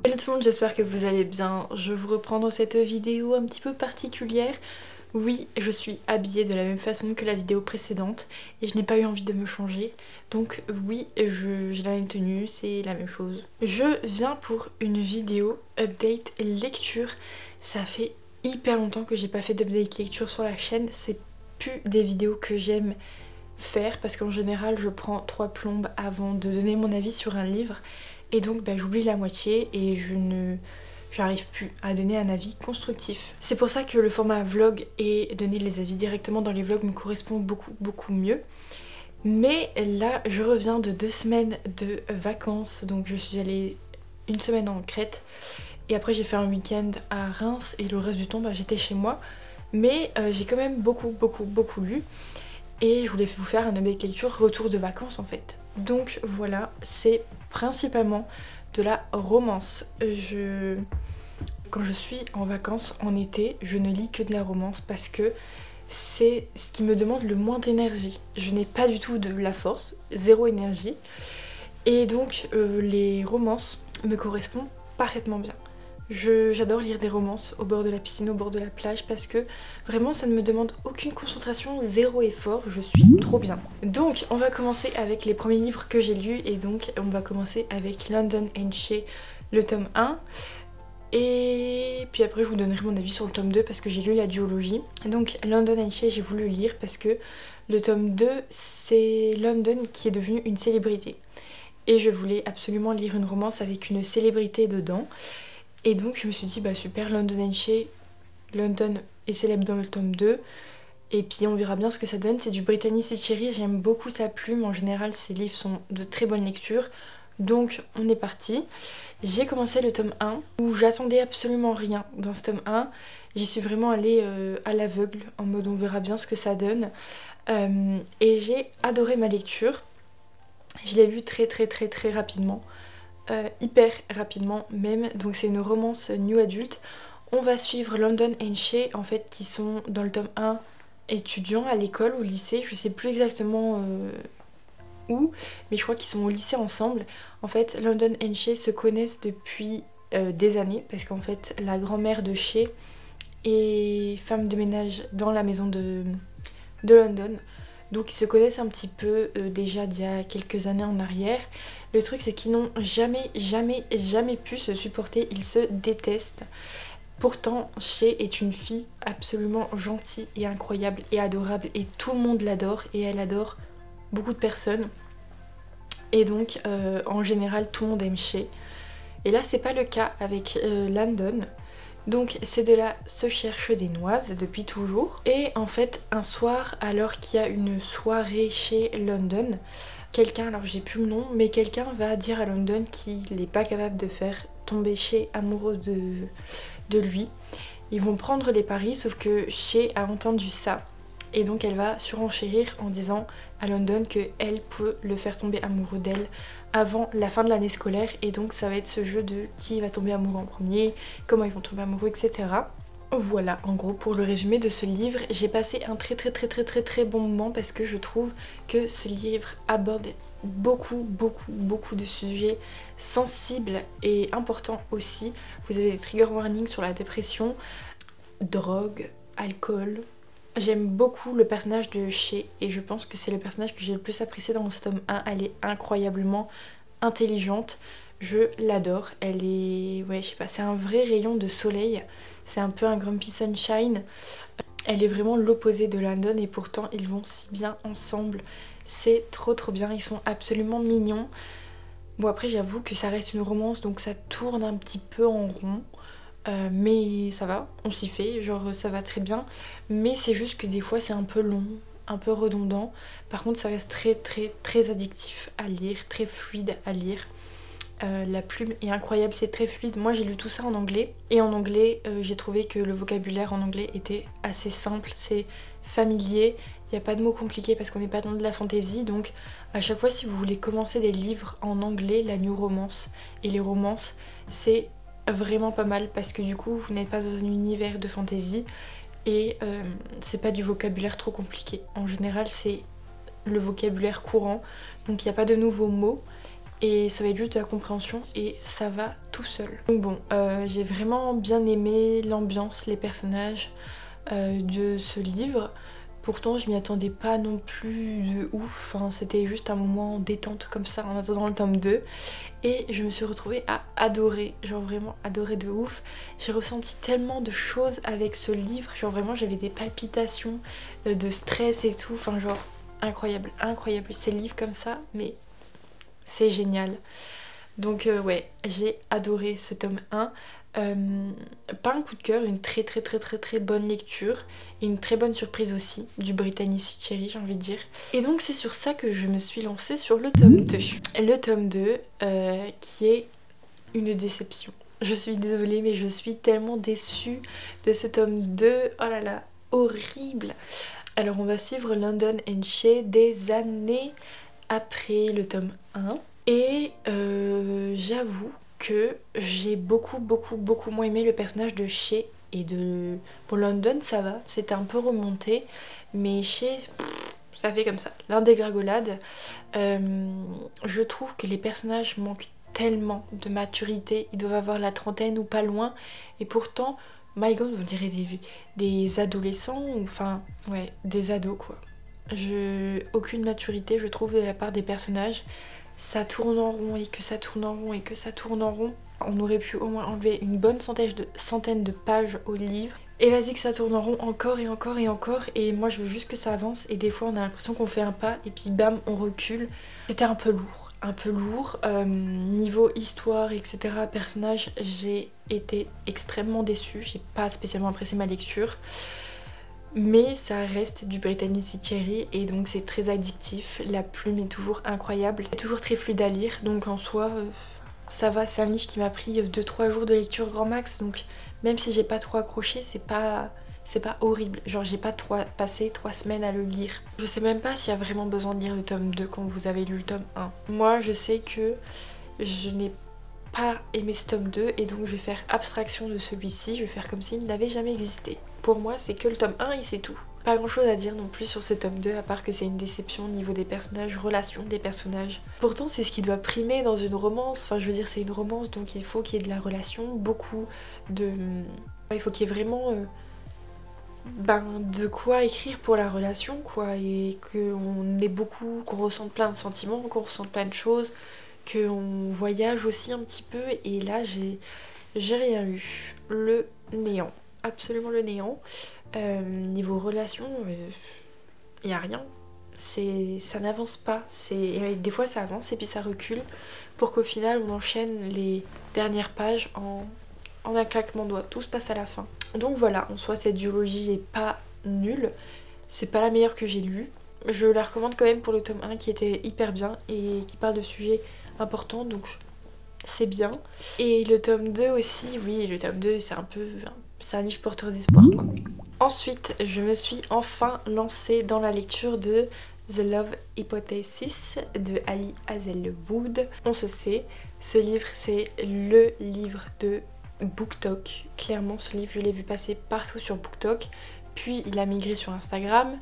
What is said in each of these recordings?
Hello tout le monde, j'espère que vous allez bien. Je vous reprends dans cette vidéo un petit peu particulière. Oui, je suis habillée de la même façon que la vidéo précédente et je n'ai pas eu envie de me changer. Donc oui, j'ai la même tenue, c'est la même chose. Je viens pour une vidéo update lecture. Ça fait hyper longtemps que j'ai pas fait d'update lecture sur la chaîne. C'est plus des vidéos que j'aime faire parce qu'en général je prends 3 plombes avant de donner mon avis sur un livre. Et donc j'oublie la moitié et j'arrive plus à donner un avis constructif. C'est pour ça que le format vlog et donner les avis directement dans les vlogs me correspond beaucoup mieux. Mais là je reviens de 2 semaines de vacances, donc je suis allée une semaine en Crète et après j'ai fait un week-end à Reims et le reste du temps j'étais chez moi. Mais j'ai quand même beaucoup lu et je voulais vous faire un update lecture retour de vacances en fait. Donc voilà, c'est principalement de la romance. Quand je suis en vacances en été, je ne lis que de la romance parce que c'est ce qui me demande le moins d'énergie. Je n'ai pas du tout de la force, zéro énergie. Et donc les romances me correspondent parfaitement bien. J'adore lire des romances au bord de la piscine, au bord de la plage parce que vraiment ça ne me demande aucune concentration, zéro effort, je suis trop bien. Donc on va commencer avec les premiers livres que j'ai lus et donc on va commencer avec London and Shea, le tome 1. Et puis après je vous donnerai mon avis sur le tome 2 parce que j'ai lu la duologie. Donc London and Shea j'ai voulu lire parce que le tome 2 c'est London qui est devenu une célébrité. Et je voulais absolument lire une romance avec une célébrité dedans. Et donc je me suis dit super, London and Shea, London est célèbre dans le tome 2 et puis on verra bien ce que ça donne. C'est du Brittany Cherry, j'aime beaucoup sa plume, en général ses livres sont de très bonne lecture. Donc on est parti. J'ai commencé le tome 1 où j'attendais absolument rien dans ce tome 1. J'y suis vraiment allée à l'aveugle en mode on verra bien ce que ça donne. Et j'ai adoré ma lecture. Je l'ai lu très rapidement. Hyper rapidement même, donc c'est une romance new adulte. On va suivre London and Shea en fait qui sont dans le tome 1 étudiants à l'école, au lycée, je sais plus exactement où, mais je crois qu'ils sont au lycée ensemble. En fait London and Shea se connaissent depuis des années parce qu'en fait la grand-mère de Shea est femme de ménage dans la maison de London. Donc ils se connaissent un petit peu déjà d'il y a quelques années en arrière. Le truc c'est qu'ils n'ont jamais pu se supporter, ils se détestent. Pourtant Shea est une fille absolument gentille et incroyable et adorable et tout le monde l'adore et elle adore beaucoup de personnes. Et donc en général tout le monde aime Shea. Et là c'est pas le cas avec London. Donc c'est de la se cherche des noises depuis toujours. Et en fait un soir, alors qu'il y a une soirée chez London, quelqu'un, alors j'ai plus le nom, mais quelqu'un va dire à London qu'il n'est pas capable de faire tomber Shea amoureux de lui. Ils vont prendre les paris sauf que Shea a entendu ça. Et donc elle va surenchérir en disant à London qu'elle peut le faire tomber amoureux d'elle avant la fin de l'année scolaire. Et donc ça va être ce jeu de qui va tomber amoureux en premier, comment ils vont tomber amoureux, etc. Voilà en gros pour le résumé de ce livre. J'ai passé un très bon moment parce que je trouve que ce livre aborde beaucoup de sujets sensibles et importants aussi. Vous avez des trigger warnings sur la dépression, drogue, alcool. J'aime beaucoup le personnage de Shea et je pense que c'est le personnage que j'ai le plus apprécié dans ce tome 1. Elle est incroyablement intelligente, je l'adore. Elle est, ouais, je sais pas, c'est un vrai rayon de soleil. C'est un peu un Grumpy Sunshine. Elle est vraiment l'opposé de London et pourtant ils vont si bien ensemble. C'est trop bien, ils sont absolument mignons. Bon après j'avoue que ça reste une romance donc ça tourne un petit peu en rond. Mais ça va, on s'y fait, genre ça va très bien. Mais c'est juste que des fois c'est un peu long, un peu redondant. Par contre ça reste très addictif à lire, très fluide à lire. La plume est incroyable, c'est très fluide. Moi j'ai lu tout ça en anglais. Et en anglais j'ai trouvé que le vocabulaire en anglais était assez simple, c'est familier. Il n'y a pas de mots compliqués parce qu'on n'est pas dans de la fantaisie. Donc à chaque fois si vous voulez commencer des livres en anglais, la new romance et les romances, c'est vraiment pas mal parce que du coup vous n'êtes pas dans un univers de fantasy et c'est pas du vocabulaire trop compliqué. En général c'est le vocabulaire courant donc il n'y a pas de nouveaux mots et ça va être juste de la compréhension et ça va tout seul. Donc bon, j'ai vraiment bien aimé l'ambiance, les personnages de ce livre. Pourtant je m'y attendais pas non plus de ouf, enfin, c'était juste un moment détente comme ça en attendant le tome 2 et je me suis retrouvée à adorer, genre vraiment adorer de ouf. J'ai ressenti tellement de choses avec ce livre, genre vraiment j'avais des palpitations, de stress et tout, enfin genre incroyable, incroyable, ces livres comme ça, mais c'est génial. Donc ouais, j'ai adoré ce tome 1. Pas un coup de cœur, une très bonne lecture et une très bonne surprise aussi du Brittany Cherry, j'ai envie de dire. Et donc c'est sur ça que je me suis lancée sur le tome 2. Le tome 2 qui est une déception. Je suis désolée mais je suis tellement déçue de ce tome 2. Oh là là, horrible. Alors on va suivre London and Shay des années après le tome 1 et j'avoue que j'ai beaucoup moins aimé le personnage de Shay et de... Bon, London ça va, c'était un peu remonté, mais Shay, ça fait comme ça, l'un des gragolades. Je trouve que les personnages manquent tellement de maturité, ils doivent avoir la trentaine ou pas loin, et pourtant, my god, on dirait des adolescents, ou enfin, ouais, des ados quoi. Aucune maturité je trouve de la part des personnages. Ça tourne en rond et que ça tourne en rond et que ça tourne en rond. On aurait pu au moins enlever une bonne centaine de pages au livre. Et vas-y que ça tourne en rond encore et encore et encore. Et moi je veux juste que ça avance et des fois on a l'impression qu'on fait un pas et puis bam on recule. C'était un peu lourd. Un peu lourd. Niveau histoire etc. Personnage, j'ai été extrêmement déçue. J'ai pas spécialement apprécié ma lecture. Mais ça reste du Brittany Cherry et donc c'est très addictif, la plume est toujours incroyable, c'est toujours très fluide à lire, donc en soi ça va, c'est un livre qui m'a pris 2-3 jours de lecture grand max, donc même si j'ai pas trop accroché, c'est pas horrible, genre j'ai pas passé 3 semaines à le lire. Je sais même pas s'il y a vraiment besoin de lire le tome 2 quand vous avez lu le tome 1. Moi je sais que je n'ai pas aimé ce tome 2 et donc je vais faire abstraction de celui-ci, je vais faire comme s'il n'avait jamais existé. Pour moi c'est que le tome 1 et c'est tout. Pas grand chose à dire non plus sur ce tome 2 à part que c'est une déception au niveau des personnages, relation des personnages. Pourtant c'est ce qui doit primer dans une romance, enfin je veux dire c'est une romance donc il faut qu'il y ait de la relation, beaucoup de... Il faut qu'il y ait vraiment de quoi écrire pour la relation quoi, et qu'on ait beaucoup, qu'on ressente plein de sentiments, qu'on ressente plein de choses, qu'on voyage aussi un petit peu et là j'ai rien eu. Le néant. Absolument le néant. Niveau relation, il n'y a rien. Ça n'avance pas. Des fois ça avance et puis ça recule pour qu'au final on enchaîne les dernières pages en un claquement de doigts. Tout se passe à la fin. Donc voilà, en soi cette duologie est pas nulle. C'est pas la meilleure que j'ai lue. Je la recommande quand même pour le tome 1 qui était hyper bien et qui parle de sujets importants, donc c'est bien. Et le tome 2 aussi, oui, le tome 2 c'est un livre porteur d'espoir quoi. Ensuite, je me suis enfin lancée dans la lecture de The Love Hypothesis de Ali Hazelwood. On se sait, ce livre c'est le livre de BookTok. Clairement ce livre je l'ai vu passer partout sur BookTok. Puis il a migré sur Instagram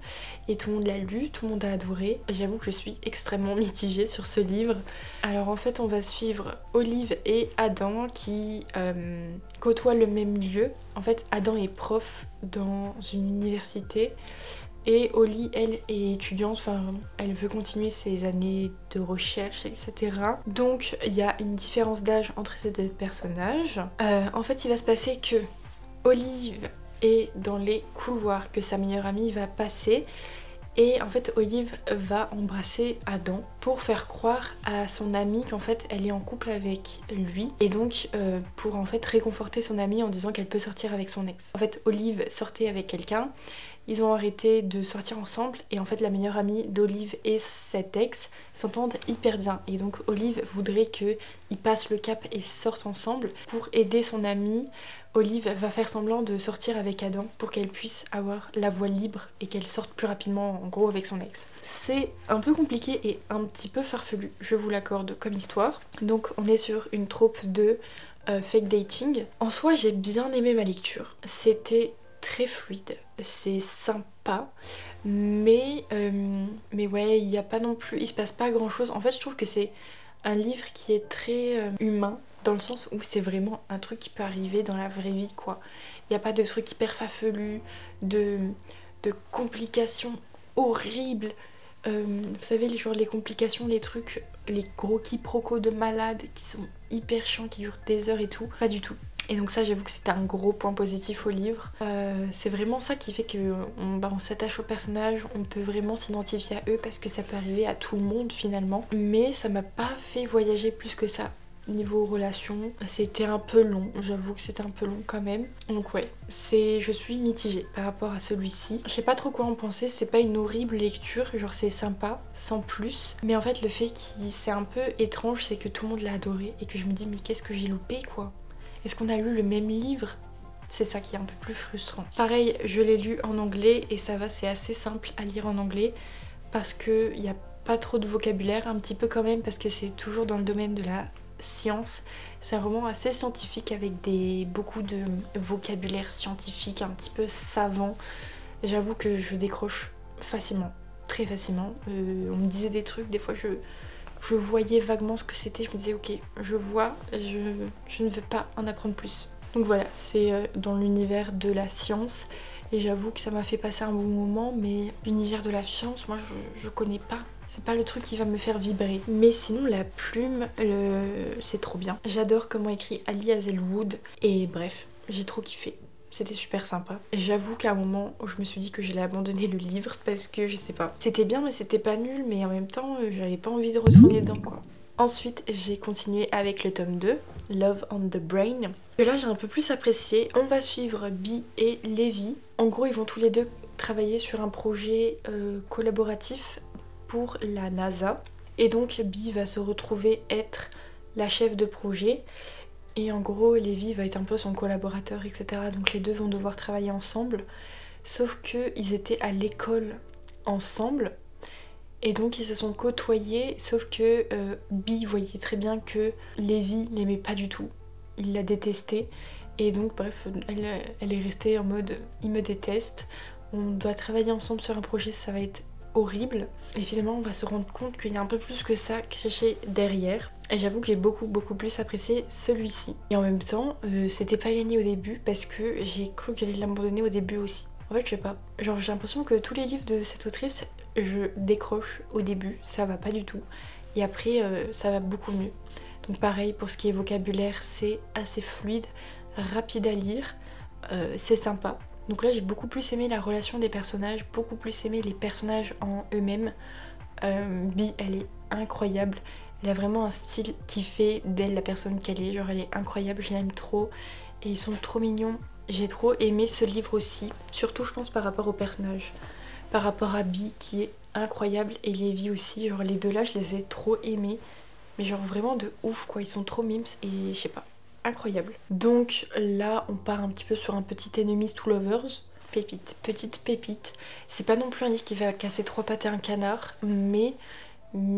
et tout le monde l'a lu, tout le monde a adoré. J'avoue que je suis extrêmement mitigée sur ce livre. Alors en fait on va suivre Olive et Adam qui côtoient le même lieu. En fait Adam est prof dans une université et Oli elle est étudiante, enfin elle veut continuer ses années de recherche etc. Donc il y a une différence d'âge entre ces deux personnages. En fait il va se passer que Olive et dans les couloirs que sa meilleure amie va passer et en fait Olive va embrasser Adam pour faire croire à son amie qu'en fait elle est en couple avec lui et donc pour en fait réconforter son amie en disant qu'elle peut sortir avec son ex. En fait Olive sortait avec quelqu'un, ils ont arrêté de sortir ensemble et en fait la meilleure amie d'Olive et cet ex s'entendent hyper bien et donc Olive voudrait qu'ils passent le cap et sortent ensemble. Pour aider son amie, Olive va faire semblant de sortir avec Adam pour qu'elle puisse avoir la voie libre et qu'elle sorte plus rapidement en gros avec son ex. C'est un peu compliqué et un petit peu farfelu, je vous l'accorde comme histoire. Donc on est sur une troupe de fake dating. En soi j'ai bien aimé ma lecture, c'était très fluide, c'est sympa, mais ouais il n'y a pas non plus, il se passe pas grand chose. En fait je trouve que c'est un livre qui est très humain, dans le sens où c'est vraiment un truc qui peut arriver dans la vraie vie quoi. Il n'y a pas de trucs hyper farfelus, de complications horribles. Vous savez, genre les complications, les trucs, les gros quiproquos de malades qui sont hyper chiants, qui durent des heures et tout. Pas du tout. Et donc ça, j'avoue que c'était un gros point positif au livre. C'est vraiment ça qui fait qu'on s'attache aux personnages, on peut vraiment s'identifier à eux parce que ça peut arriver à tout le monde finalement. Mais ça m'a pas fait voyager plus que ça. Niveau relation, c'était un peu long, j'avoue que c'était un peu long quand même. Donc ouais, je suis mitigée par rapport à celui-ci. Je sais pas trop quoi en penser, c'est pas une horrible lecture, genre c'est sympa, sans plus. Mais en fait le fait qu'il c'est un peu étrange, c'est que tout le monde l'a adoré et que je me dis mais qu'est-ce que j'ai loupé quoi? Est-ce qu'on a lu le même livre? C'est ça qui est un peu plus frustrant. Pareil, je l'ai lu en anglais et ça va, c'est assez simple à lire en anglais parce qu'il n'y a pas trop de vocabulaire, un petit peu quand même parce que c'est toujours dans le domaine de la science. C'est un roman assez scientifique avec beaucoup de vocabulaire scientifique, un petit peu savant. J'avoue que je décroche facilement, très facilement. On me disait des trucs, des fois je voyais vaguement ce que c'était, je me disais ok, je vois, je ne veux pas en apprendre plus. Donc voilà, c'est dans l'univers de la science et j'avoue que ça m'a fait passer un bon moment, mais l'univers de la science, moi je connais pas. C'est pas le truc qui va me faire vibrer. Mais sinon la plume, c'est trop bien. J'adore comment écrit Ali Hazelwood et bref, j'ai trop kiffé. C'était super sympa. J'avoue qu'à un moment, je me suis dit que j'allais abandonner le livre parce que je sais pas. C'était bien mais c'était pas nul, mais en même temps, j'avais pas envie de retourner dedans quoi. Ensuite, j'ai continué avec le tome 2, Love on the Brain. Et là, j'ai un peu plus apprécié. On va suivre Bee et Levi. En gros, ils vont tous les deux travailler sur un projet collaboratif pour la NASA. Et donc, Bee va se retrouver être la chef de projet. Et en gros, Levi va être un peu son collaborateur, etc. Donc les deux vont devoir travailler ensemble. Sauf qu'ils étaient à l'école ensemble. Et donc ils se sont côtoyés, sauf que Bee voyait très bien que Levi l'aimait pas du tout. Il la détestait. Et donc bref, elle est restée en mode il me déteste. On doit travailler ensemble sur un projet, ça va être horrible. Et finalement on va se rendre compte qu'il y a un peu plus que ça caché derrière. Et j'avoue que j'ai beaucoup plus apprécié celui-ci. Et en même temps, c'était pas gagné au début parce que j'ai cru que j'allais l'abandonner au début aussi. En fait je sais pas, genre j'ai l'impression que tous les livres de cette autrice, je décroche au début, ça va pas du tout. Et après ça va beaucoup mieux. Donc pareil pour ce qui est vocabulaire, c'est assez fluide, rapide à lire, c'est sympa. Donc là j'ai beaucoup plus aimé la relation des personnages, beaucoup plus aimé les personnages en eux-mêmes. Bee elle est incroyable, elle a vraiment un style qui fait d'elle la personne qu'elle est, genre elle est incroyable, je l'aime trop et ils sont trop mignons. J'ai trop aimé ce livre aussi, surtout je pense par rapport aux personnages, par rapport à Bee qui est incroyable et Levi aussi, genre les deux là je les ai trop aimés, mais genre vraiment de ouf quoi, ils sont trop mimes et je sais pas. Incroyable. Donc là on part un petit peu sur un petit Enemies to Lovers. Pépite, petite pépite. C'est pas non plus un livre qui va casser trois pattes et un canard, mais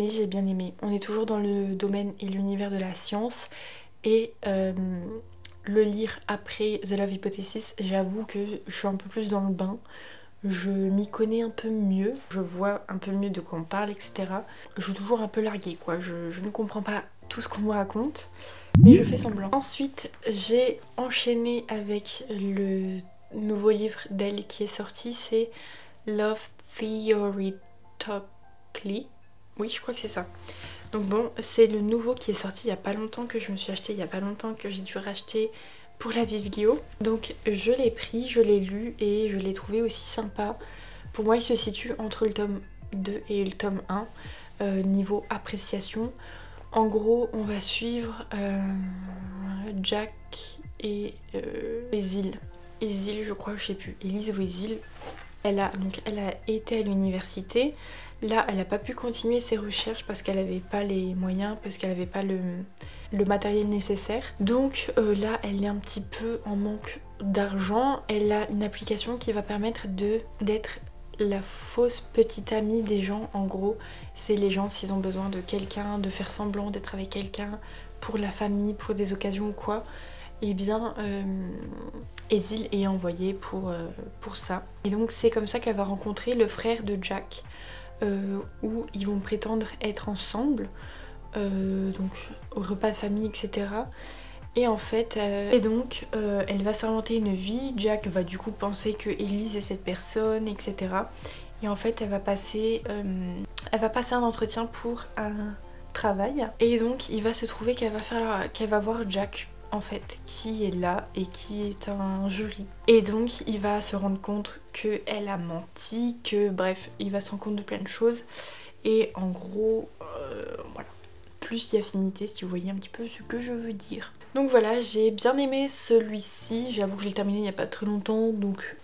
j'ai bien aimé. On est toujours dans le domaine et l'univers de la science et le lire après The Love Hypothesis, j'avoue que je suis un peu plus dans le bain. Je m'y connais un peu mieux, je vois un peu mieux de quoi on parle, etc. Je suis toujours un peu larguée quoi, je ne comprends pas tout ce qu'on me raconte, mais je fais semblant. Ensuite, j'ai enchaîné avec le nouveau livre d'elle qui est sorti, c'est Love Theoretically. Oui, je crois que c'est ça. Donc bon, c'est le nouveau qui est sorti il y a pas longtemps, que je me suis acheté il y a pas longtemps, que j'ai dû racheter pour la vidéo. Donc je l'ai pris, je l'ai lu et je l'ai trouvé aussi sympa. Pour moi il se situe entre le tome 2 et le tome 1 niveau appréciation. En gros on va suivre Jack et Esil. Esil je crois, je sais plus, Elise ou Esil. Elle a été à l'université. Là elle n'a pas pu continuer ses recherches parce qu'elle n'avait pas les moyens, parce qu'elle n'avait pas le matériel nécessaire. Donc là elle est un petit peu en manque d'argent. Elle a une application qui va permettre d'être la fausse petite amie des gens. En gros c'est les gens s'ils ont besoin de quelqu'un, de faire semblant d'être avec quelqu'un pour la famille, pour des occasions ou quoi, et bien Esil est envoyée pour ça. Et donc c'est comme ça qu'elle va rencontrer le frère de Jack, où ils vont prétendre être ensemble. donc au repas de famille, etc. Et en fait, elle va s'inventer une vie. Jack va du coup penser que Elise est cette personne, etc. Et en fait, elle va passer un entretien pour un travail. Et donc, il va se trouver qu'elle va voir Jack, en fait, qui est là et qui est un jury. Et donc, il va se rendre compte qu'elle a menti, bref, il va se rendre compte de plein de choses. Et en gros, voilà. Plus il y a affinité, si vous voyez un petit peu ce que je veux dire. Donc voilà, j'ai bien aimé celui-ci. J'avoue que je l'ai terminé il n'y a pas très longtemps, donc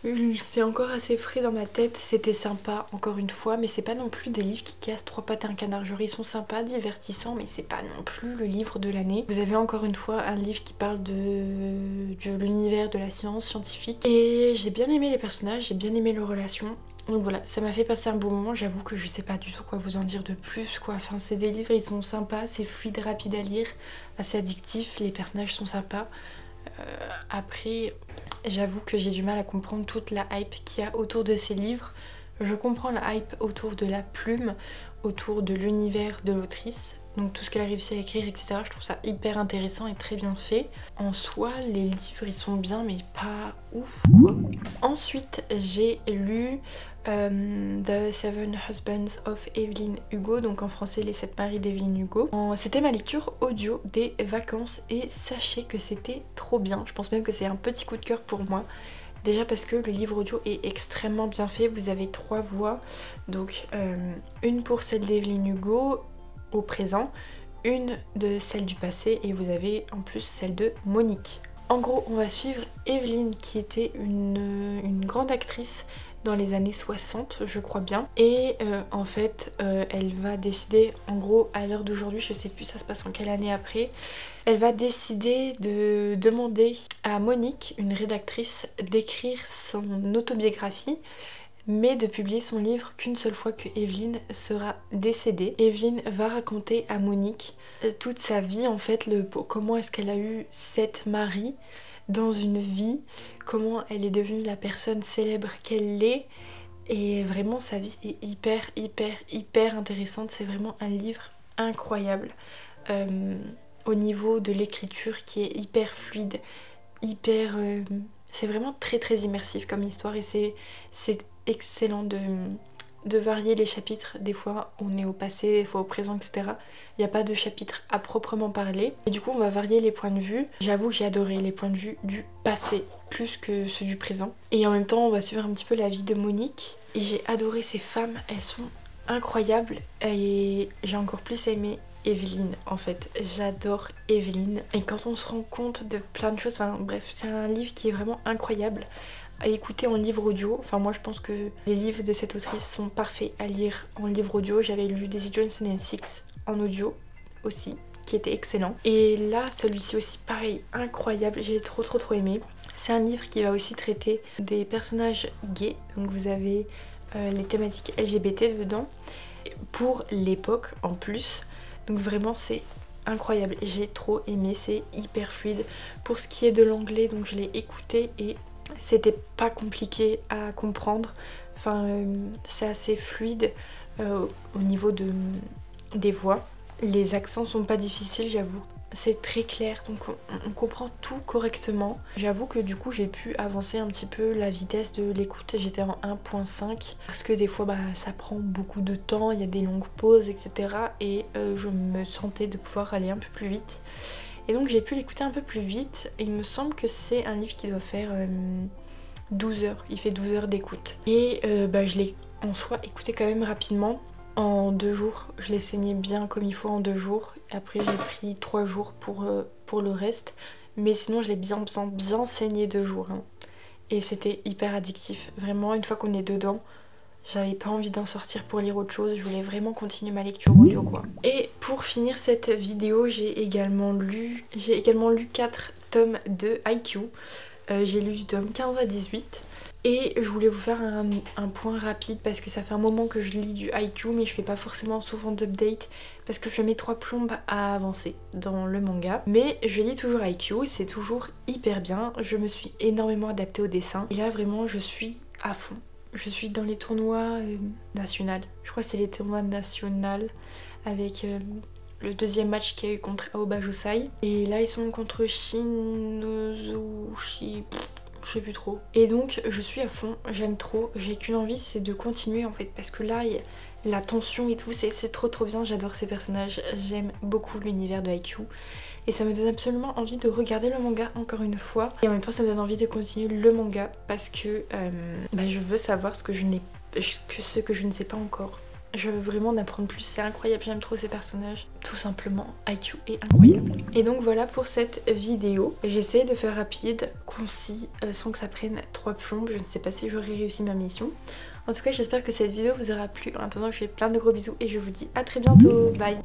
c'est encore assez frais dans ma tête. C'était sympa, encore une fois, mais c'est pas non plus des livres qui cassent trois pattes à un canard. Genre, ils sont sympas, divertissants, mais c'est pas non plus le livre de l'année. Vous avez encore une fois un livre qui parle de l'univers de la science scientifique. Et j'ai bien aimé les personnages, j'ai bien aimé leurs relations. Donc voilà, ça m'a fait passer un bon moment. J'avoue que je sais pas du tout quoi vous en dire de plus, quoi. Enfin, c'est des livres, ils sont sympas, c'est fluide, rapide à lire, assez addictif, les personnages sont sympas. Après, j'avoue que j'ai du mal à comprendre toute la hype qu'il y a autour de ces livres. Je comprends la hype autour de la plume, autour de l'univers de l'autrice. Donc tout ce qu'elle a réussi à écrire, etc. Je trouve ça hyper intéressant et très bien fait. En soi, les livres, ils sont bien, mais pas ouf, quoi. Ensuite, j'ai lu The Seven Husbands of Evelyn Hugo, donc en français Les 7 maris d'Evelyn Hugo. C'était ma lecture audio des vacances et sachez que c'était trop bien. Je pense même que c'est un petit coup de cœur pour moi. Déjà parce que le livre audio est extrêmement bien fait. Vous avez 3 voix, donc une pour celle d'Evelyn Hugo au présent, une de celle du passé et vous avez en plus celle de Monique. En gros, on va suivre Evelyn qui était une grande actrice dans les années 60, je crois bien. Et en fait, elle va décider, en gros, à l'heure d'aujourd'hui, je sais plus ça se passe en quelle année après, elle va décider de demander à Monique, une rédactrice, d'écrire son autobiographie, mais de publier son livre qu'une seule fois que Evelyn sera décédée. Evelyn va raconter à Monique toute sa vie, en fait, comment est-ce qu'elle a eu 7 maris dans une vie, comment elle est devenue la personne célèbre qu'elle est, et vraiment sa vie est hyper intéressante. C'est vraiment un livre incroyable au niveau de l'écriture qui est hyper fluide, c'est vraiment très immersif comme histoire et c'est excellent de varier les chapitres. Des fois on est au passé, des fois au présent, etc. Il n'y a pas de chapitre à proprement parler. Et du coup on va varier les points de vue. J'avoue que j'ai adoré les points de vue du passé plus que ceux du présent. Et en même temps on va suivre un petit peu la vie de Monique. Et j'ai adoré ces femmes, elles sont incroyables. Et j'ai encore plus aimé Evelyn, en fait, j'adore Evelyn. Et quand on se rend compte de plein de choses, enfin bref, c'est un livre qui est vraiment incroyable à écouter en livre audio. Enfin moi je pense que les livres de cette autrice sont parfaits à lire en livre audio. J'avais lu Daisy Jones and Six en audio aussi, qui était excellent. Et là, celui-ci aussi, pareil, incroyable, j'ai trop aimé. C'est un livre qui va aussi traiter des personnages gays, donc vous avez les thématiques LGBT dedans, pour l'époque en plus. Donc vraiment c'est incroyable, j'ai trop aimé, c'est hyper fluide. Pour ce qui est de l'anglais, donc je l'ai écouté et c'était pas compliqué à comprendre. Enfin c'est assez fluide au niveau des voix. Les accents sont pas difficiles, j'avoue. C'est très clair, donc on comprend tout correctement. J'avoue que du coup j'ai pu avancer un petit peu la vitesse de l'écoute. J'étais en 1.5 parce que des fois ça prend beaucoup de temps, il y a des longues pauses, etc. Et je me sentais de pouvoir aller un peu plus vite. Et donc j'ai pu l'écouter un peu plus vite. Et il me semble que c'est un livre qui doit faire 12 heures. Il fait 12 heures d'écoute. Et je l'ai en soi écouté quand même rapidement. En 2 jours, je l'ai saigné bien comme il faut en 2 jours. Après j'ai pris 3 jours pour le reste. Mais sinon je l'ai bien saigné 2 jours. Hein. Et c'était hyper addictif. Vraiment, une fois qu'on est dedans, j'avais pas envie d'en sortir pour lire autre chose. Je voulais vraiment continuer ma lecture audio, quoi. Et pour finir cette vidéo, j'ai également lu 4 tomes de Haikyuu. J'ai lu du tome 15 à 18. Et je voulais vous faire un point rapide parce que ça fait un moment que je lis du Haikyuu, mais je fais pas forcément souvent d'update parce que je mets 3 plombes à avancer dans le manga. Mais je lis toujours Haikyuu, c'est toujours hyper bien. Je me suis énormément adaptée au dessin. Et là vraiment je suis à fond. Je suis dans les tournois nationaux. Je crois que c'est les tournois nationaux avec le deuxième match qu'il y a eu contre Aoba Josai. Et là ils sont contre Shinozushi, je sais plus trop. Et donc je suis à fond, j'aime trop, j'ai qu'une envie, c'est de continuer en fait, parce que là la tension et tout, c'est trop bien, j'adore ces personnages, j'aime beaucoup l'univers de Haikyuu. Et ça me donne absolument envie de regarder le manga encore une fois. Et en même temps ça me donne envie de continuer le manga parce que je veux savoir ce que je ne sais pas encore. Je veux vraiment en apprendre plus, c'est incroyable, j'aime trop ces personnages. Tout simplement, Haikyuu est incroyable. Et donc voilà pour cette vidéo. J'essaie de faire rapide, concis, sans que ça prenne 3 plombes. Je ne sais pas si j'aurai réussi ma mission. En tout cas, j'espère que cette vidéo vous aura plu. En attendant, je vous fais plein de gros bisous et je vous dis à très bientôt. Bye!